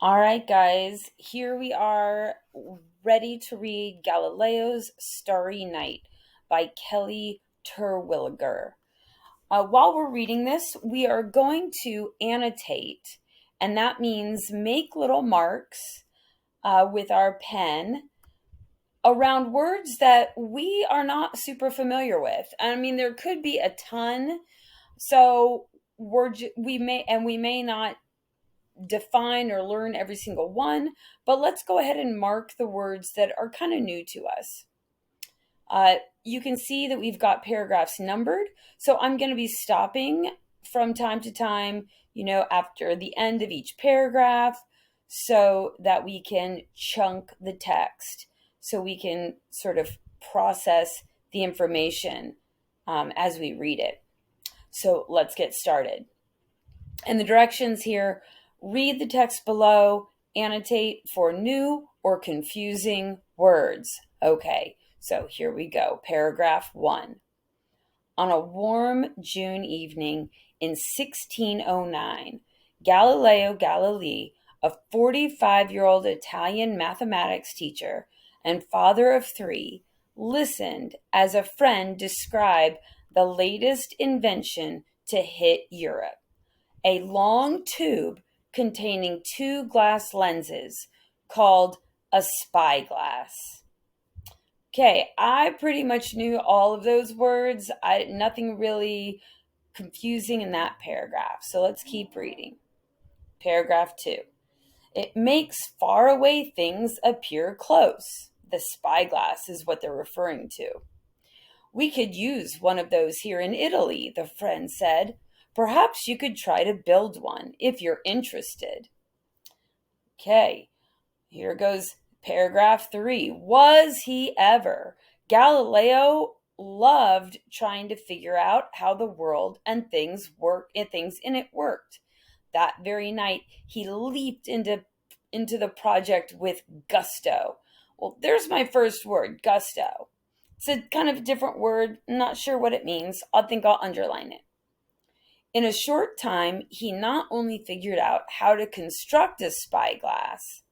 All right, guys, here we are ready to read Galileo's Starry Night by Kelly Terwilliger. While we're reading this, we are going to annotate, and that means make little marks with our pen around words that we are not super familiar with. I mean, there could be a ton, so we may not define or learn every single one, but let's go ahead and mark the words that are kind of new to us. You can see that we've got paragraphs numbered, so I'm going to be stopping from time to time, after the end of each paragraph so that we can chunk the text, so we can sort of process the information as we read it. So let's get started. And the directions here: read the text below, annotate for new or confusing words. Okay, so here we go. Paragraph 1. On a warm June evening in 1609, Galileo Galilei, a 45-year-old Italian mathematics teacher and father of three, listened as a friend described the latest invention to hit Europe: a long tube containing two glass lenses called a spyglass. Okay, I pretty much knew all of those words. Nothing really confusing in that paragraph. So let's keep reading. Paragraph 2. It makes faraway things appear close. The spyglass is what they're referring to. We could use one of those here in Italy, the friend said. Perhaps you could try to build one if you're interested. Okay, here goes paragraph 3. Was he ever? Galileo loved trying to figure out how the world and things in it worked. That very night, he leaped into the project with gusto. Well, there's my first word, gusto. It's a kind of a different word. I'm not sure what it means. I think I'll underline it. In a short time, he not only figured out how to construct a spyglass.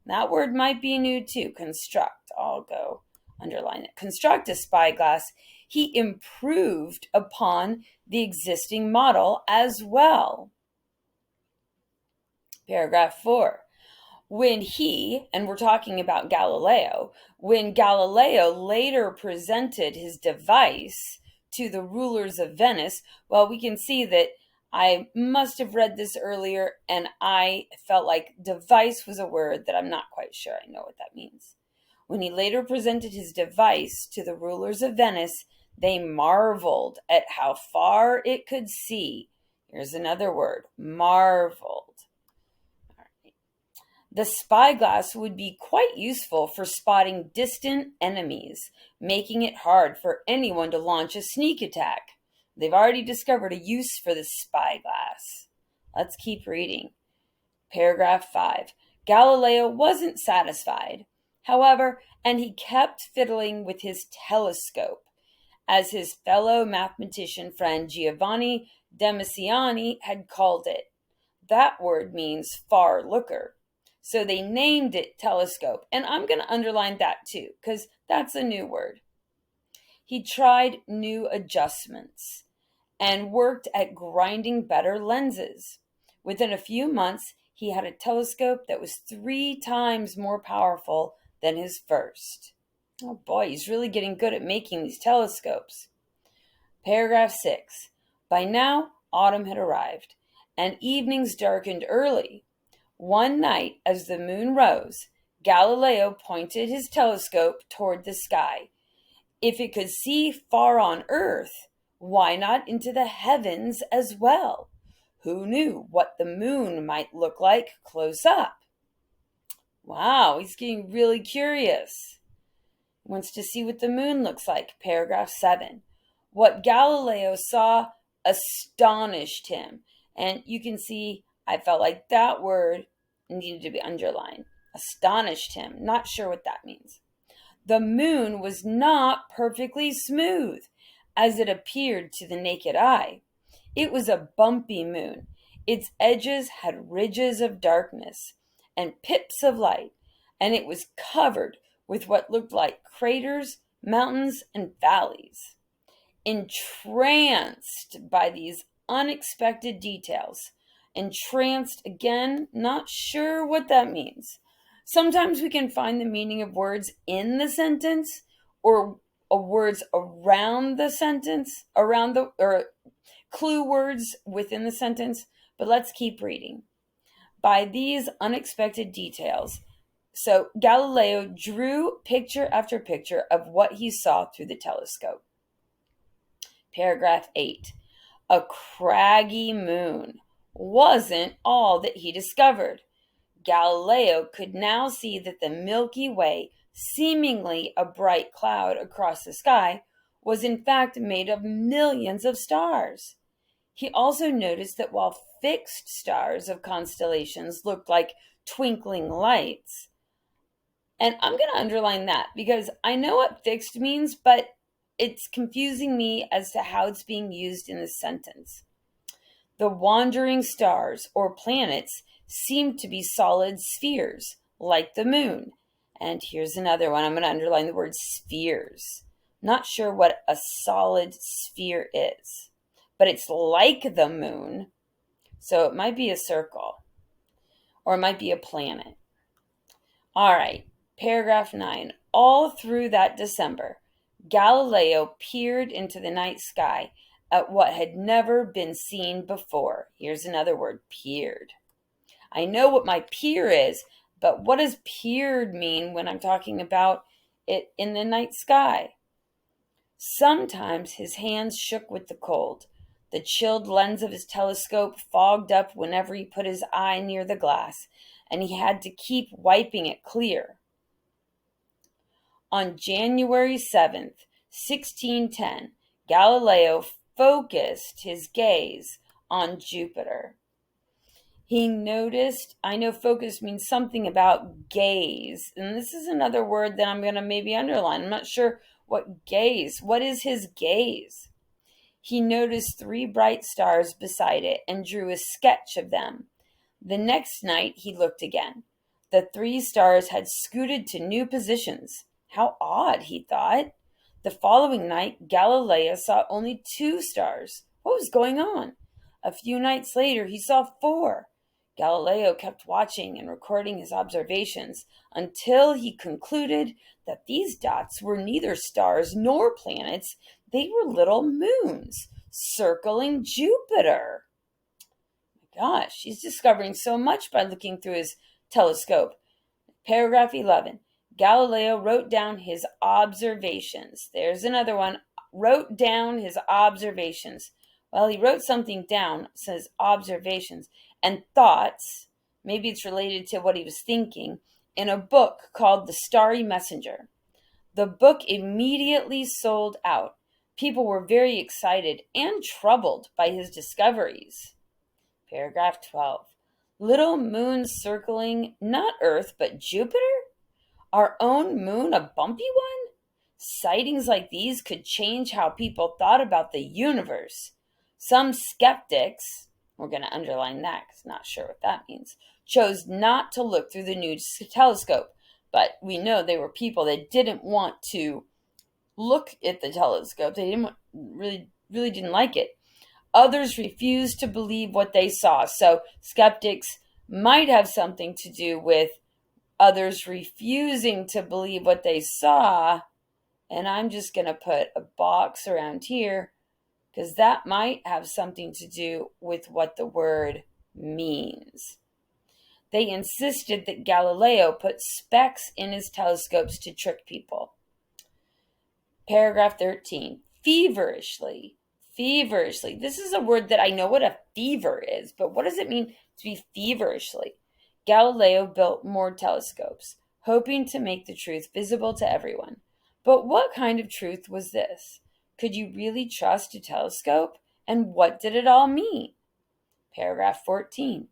That word might be new too, construct. I'll go underline it. Construct a spyglass. He improved upon the existing model as well. Paragraph 4. And we're talking about Galileo, when Galileo later presented his device to the rulers of Venice, well, we can see that I must have read this earlier, and I felt like device was a word that I'm not quite sure I know what that means. When he later presented his device to the rulers of Venice, they marveled at how far it could see. Here's another word, marveled. The spyglass would be quite useful for spotting distant enemies, making it hard for anyone to launch a sneak attack. They've already discovered a use for the spyglass. Let's keep reading. Paragraph 5. Galileo wasn't satisfied, however, and he kept fiddling with his telescope, as his fellow mathematician friend Giovanni Demisiani had called it. That word means far looker. So they named it telescope. And I'm going to underline that too, because that's a new word. He tried new adjustments and worked at grinding better lenses. Within a few months, he had a telescope that was 3 times more powerful than his first. Oh boy, he's really getting good at making these telescopes. Paragraph 6. By now, autumn had arrived, and evenings darkened early. One night, as the moon rose, Galileo pointed his telescope toward the sky. If it could see far on earth, why not into the heavens as well? Who knew what the moon might look like close up? Wow, he's getting really curious. He wants to see what the moon looks like. Paragraph 7. What Galileo saw astonished him. And you can see I felt like that word needed to be underlined. Astonished him. Not sure what that means. The moon was not perfectly smooth, as it appeared to the naked eye. It was a bumpy moon. Its edges had ridges of darkness, and pips of light, and it was covered with what looked like craters, mountains, and valleys. Entranced by these unexpected details, entranced again, not sure what that means. Sometimes we can find the meaning of words in the sentence or words around the sentence, or clue words within the sentence, but let's keep reading. By these unexpected details, so Galileo drew picture after picture of what he saw through the telescope. Paragraph 8. A craggy moon wasn't all that he discovered. Galileo could now see that the Milky Way, seemingly a bright cloud across the sky, was in fact made of millions of stars. He also noticed that while fixed stars of constellations looked like twinkling lights, and I'm going to underline that because I know what fixed means, but it's confusing me as to how it's being used in this sentence. The wandering stars or planets seem to be solid spheres, like the moon. And here's another one. I'm going to underline the word spheres. Not sure what a solid sphere is, but it's like the moon. So it might be a circle, or it might be a planet. All right, paragraph 9. All through that December, Galileo peered into the night sky at what had never been seen before. Here's another word, peered. I know what my peer is, but what does peered mean when I'm talking about it in the night sky? Sometimes his hands shook with the cold. The chilled lens of his telescope fogged up whenever he put his eye near the glass, and he had to keep wiping it clear. On January 7th, 1610, Galileo focused his gaze on Jupiter. He noticed, I know focus means something about gaze, and this is another word that I'm going to maybe underline. I'm not sure what gaze, what is his gaze? He noticed 3 bright stars beside it and drew a sketch of them. The next night he looked again. The 3 stars had scooted to new positions. How odd, he thought. The following night, Galileo saw only 2 stars. What was going on? A few nights later, he saw 4. Galileo kept watching and recording his observations until he concluded that these dots were neither stars nor planets. They were little moons circling Jupiter. Gosh, he's discovering so much by looking through his telescope. Paragraph 11. Galileo wrote down his observations. There's another one. Wrote down his observations. Well, he wrote something down, says observations, and thoughts, maybe it's related to what he was thinking, in a book called The Starry Messenger. The book immediately sold out. People were very excited and troubled by his discoveries. Paragraph 12. Little moons circling not Earth but Jupiter? Our own moon a bumpy one? Sightings like these could change how people thought about the universe. Some skeptics, we're going to underline that because not sure what that means, chose not to look through the new telescope. But we know they were people that didn't want to look at the telescope. They really didn't like it. Others refused to believe what they saw. So skeptics might have something to do with others refusing to believe what they saw. And I'm just going to put a box around here because that might have something to do with what the word means. They insisted that Galileo put specks in his telescopes to trick people. Paragraph 13. Feverishly. This is a word that I know what a fever is, but what does it mean to be feverishly? Galileo built more telescopes, hoping to make the truth visible to everyone. But what kind of truth was this? Could you really trust a telescope? And what did it all mean? Paragraph 14.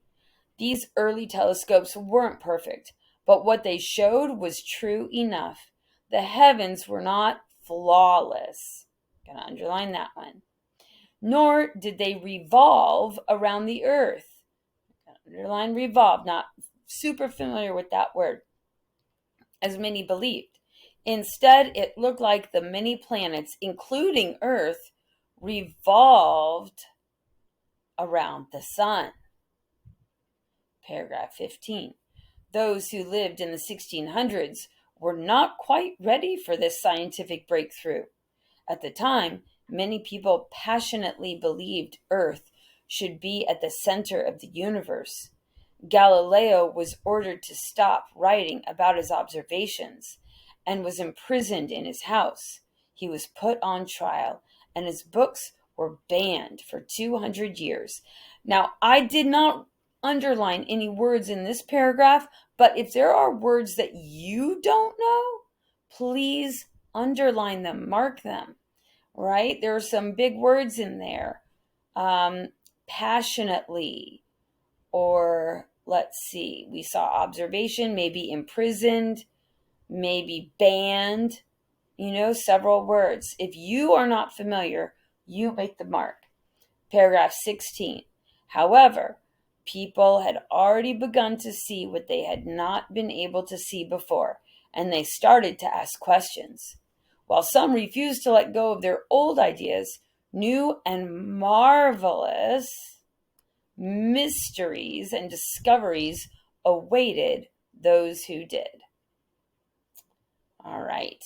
These early telescopes weren't perfect, but what they showed was true enough. The heavens were not flawless. I'm going to underline that one. Nor did they revolve around the earth. Underline revolve, not super familiar with that word, as many believed. Instead, it looked like the many planets, including Earth, revolved around the sun. Paragraph 15. Those who lived in the 1600s were not quite ready for this scientific breakthrough. At the time, many people passionately believed Earth should be at the center of the universe. Galileo was ordered to stop writing about his observations and was imprisoned in his house. He was put on trial, and his books were banned for 200 years. Now, I did not underline any words in this paragraph, but if there are words that you don't know, please underline them, mark them, right? There are some big words in there. Passionately, or let's see, we saw observation, maybe imprisoned, maybe banned, several words. If you are not familiar, you make the mark. Paragraph 16. However, people had already begun to see what they had not been able to see before, and they started to ask questions. While some refused to let go of their old ideas, new and marvelous mysteries and discoveries awaited those who did. All right.